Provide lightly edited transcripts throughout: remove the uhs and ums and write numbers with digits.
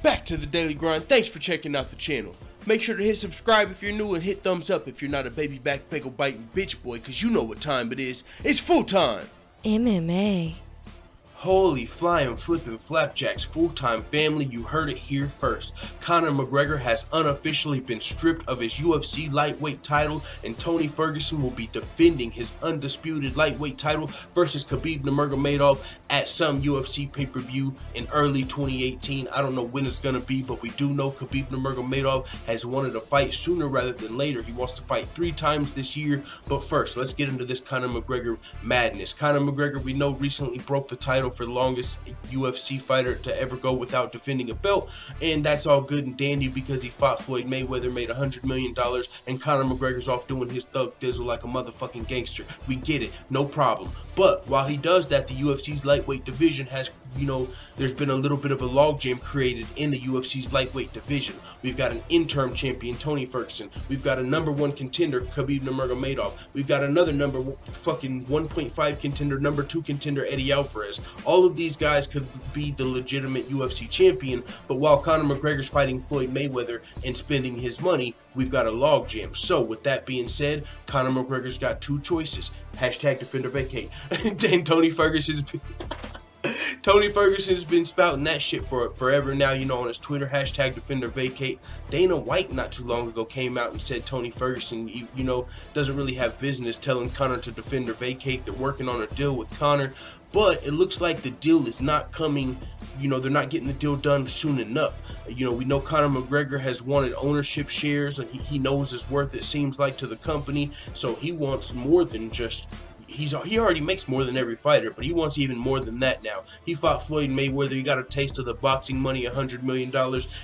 back to the Daily Grind. Thanks for checking out the channel. Make sure to hit subscribe if you're new and hit thumbs up if you're not a baby back pickle biting bitch boy, cause you know what time it is. It's full time. MMA. Holy flying flipping flapjacks, full-time family, you heard it here first. Conor McGregor has unofficially been stripped of his UFC lightweight title, and Tony Ferguson will be defending his undisputed lightweight title versus Khabib Nurmagomedov at some UFC pay-per-view in early 2018. I don't know when it's gonna be, but we do know Khabib Nurmagomedov has wanted to fight sooner rather than later. He wants to fight 3 times this year. But first, let's get into this Conor McGregor madness. Conor McGregor, we know, recently broke the title for the longest UFC fighter to ever go without defending a belt, and that's all good and dandy because he fought Floyd Mayweather, made $100 million, and Conor McGregor's off doing his thug dizzle like a motherfucking gangster. We get it, no problem. But while he does that, the UFC's lightweight division has, there's been a little bit of a logjam created in the UFC's lightweight division. We've got an interim champion, Tony Ferguson. We've got a #1 contender, Khabib Nurmagomedov. We've got another fucking 1.5 contender, #2 contender, Eddie Alvarez. All of these guys could be the legitimate UFC champion, but while Conor McGregor's fighting Floyd Mayweather and spending his money, we've got a logjam. So with that being said, Conor McGregor's got 2 choices. Hashtag defender vacate. And Tony Ferguson's been spouting that shit for forever now, on his Twitter, hashtag defender vacate. Dana White not too long ago came out and said Tony Ferguson, doesn't really have business telling Conor to defend or vacate. They're working on a deal with Conor, but it looks like the deal is not coming, they're not getting the deal done soon enough. We know Conor McGregor has wanted ownership shares, and he knows his worth, it seems like, to the company, so he wants more than just... He already makes more than every fighter, but he wants even more than that now. He fought Floyd Mayweather, he got a taste of the boxing money, $100 million,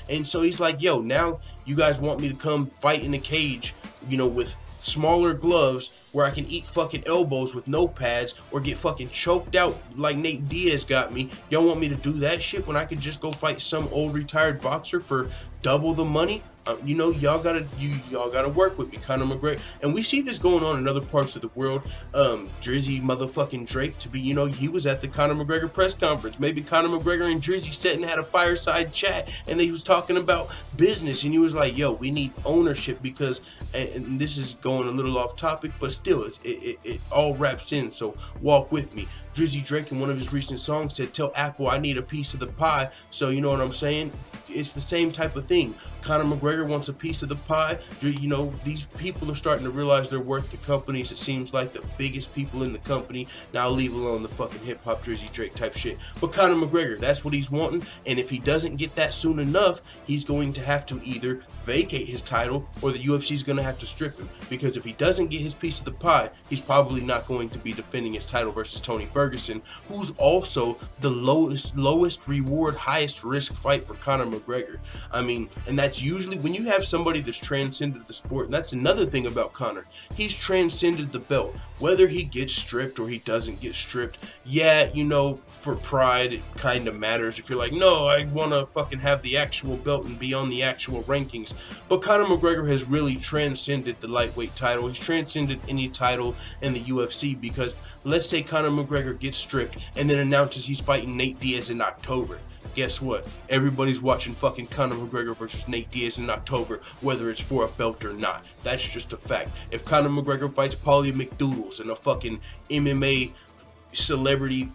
and so he's like, yo, now you guys want me to come fight in a cage, with smaller gloves where I can eat fucking elbows with no pads or get fucking choked out like Nate Diaz got me. Y'all want me to do that shit when I could just go fight some old retired boxer for double the money? Y'all gotta work with me, Conor McGregor. And we see this going on in other parts of the world. Drizzy motherfucking Drake, to be, he was at the Conor McGregor press conference. Maybe Conor McGregor and Drizzy sat and had a fireside chat, and they was talking about business, and he was like, yo, we need ownership because, and this is going a little off topic, but still, it all wraps in, so walk with me. Drizzy Drake in one of his recent songs said, tell Apple I need a piece of the pie. So you know what I'm saying? It's the same type of thing. Conor McGregor wants a piece of the pie. These people are starting to realize they're worth the companies. It seems like the biggest people in the company. Now leave alone the fucking hip-hop Drizzy Drake type shit. But Conor McGregor, that's what he's wanting. And if he doesn't get that soon enough, he's going to have to either vacate his title or the UFC's going to have to strip him. Because if he doesn't get his piece of the pie, he's probably not going to be defending his title versus Tony Ferguson, who's also the lowest reward, highest risk fight for Conor McGregor. I mean, and that's usually when you have somebody that's transcended the sport, and that's another thing about Conor. He's transcended the belt. Whether he gets stripped or he doesn't get stripped, yeah, for pride, it kind of matters. If you're like, no, I want to fucking have the actual belt and be on the actual rankings. But Conor McGregor has really transcended the lightweight title. He's transcended any title in the UFC because let's say Conor McGregor gets stripped and then announces he's fighting Nate Diaz in October. Guess what? Everybody's watching fucking Conor McGregor versus Nate Diaz in October, whether it's for a belt or not. That's just a fact. If Conor McGregor fights Paulie McDoodles in a fucking MMA celebrity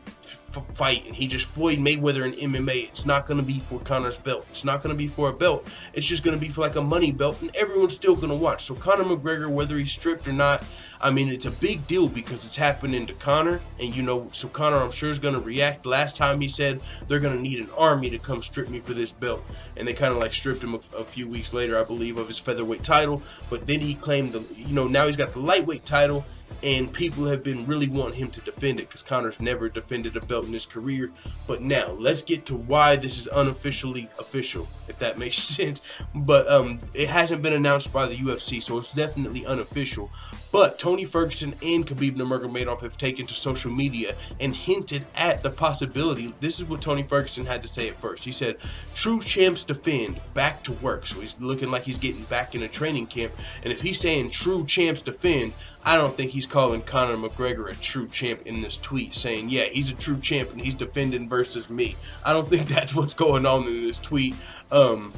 fight and he just Floyd Mayweather in MMA, it's not going to be for Conor's belt. It's not going to be for a belt. It's just going to be for like a money belt, and everyone's still going to watch. So Conor McGregor, whether he's stripped or not, I mean, it's a big deal because it's happening to Conor, and so Conor, I'm sure, is going to react. Last time he said they're going to need an army to come strip me for this belt, and they kind of like stripped him a few weeks later, I believe, of his featherweight title. But then he claimed now he's got the lightweight title, and people have been really wanting him to defend it because Conor's never defended a belt in his career. But now let's get to why this is unofficially official, if that makes sense. But it hasn't been announced by the UFC, so it's definitely unofficial. But Tony Ferguson and Khabib Nurmagomedov have taken to social media and hinted at the possibility. This is what Tony Ferguson had to say at first. He said, true champs defend, back to work. So he's looking like he's getting back in a training camp. And if he's saying true champs defend, I don't think he's calling Conor McGregor a true champ in this tweet, saying, yeah, he's a true champ and he's defending versus me. I don't think that's what's going on in this tweet. And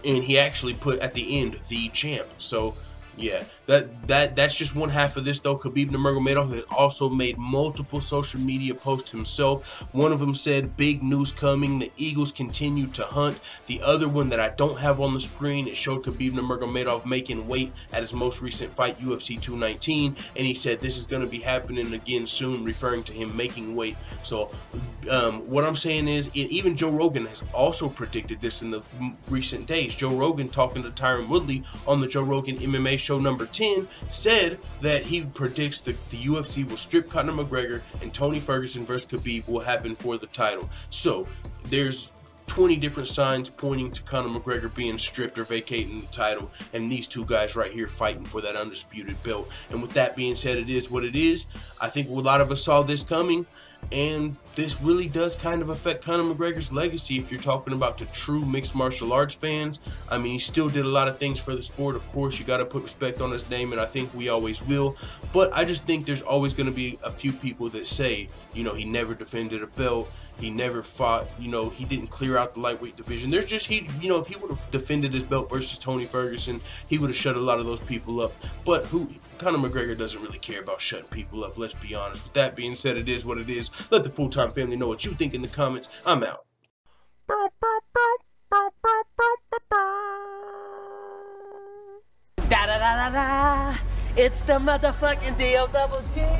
he actually put at the end, the champ. So yeah, that's just one half of this though. Khabib Nurmagomedov has also made multiple social media posts himself. One of them said, big news coming, the Eagles continue to hunt. The other one that I don't have on the screen, it showed Khabib Nurmagomedov making weight at his most recent fight, UFC 219, and he said this is going to be happening again soon, referring to him making weight. So what I'm saying is, even Joe Rogan has also predicted this in the recent days. Joe Rogan, talking to Tyron Woodley on the Joe Rogan MMA show number 10, said that he predicts that the UFC will strip Conor McGregor and Tony Ferguson versus Khabib will happen for the title. So there's 20 different signs pointing to Conor McGregor being stripped or vacating the title, and these two guys right here fighting for that undisputed belt. And with that being said, it is what it is. I think a lot of us saw this coming, and this really does kind of affect Conor McGregor's legacy if you're talking about the true mixed martial arts fans. I mean, he still did a lot of things for the sport. Of course, you got to put respect on his name, and I think we always will. But I just think there's always going to be a few people that say, you know, he never defended a belt. He never fought, you know, he didn't clear out the lightweight division. There's just, you know, if he would have defended his belt versus Tony Ferguson, he would have shut a lot of those people up. But Conor McGregor doesn't really care about shutting people up, let's be honest. With that being said, it is what it is. Let the full-time family know what you think in the comments. I'm out. Da da da da da. It's the motherfucking DOG.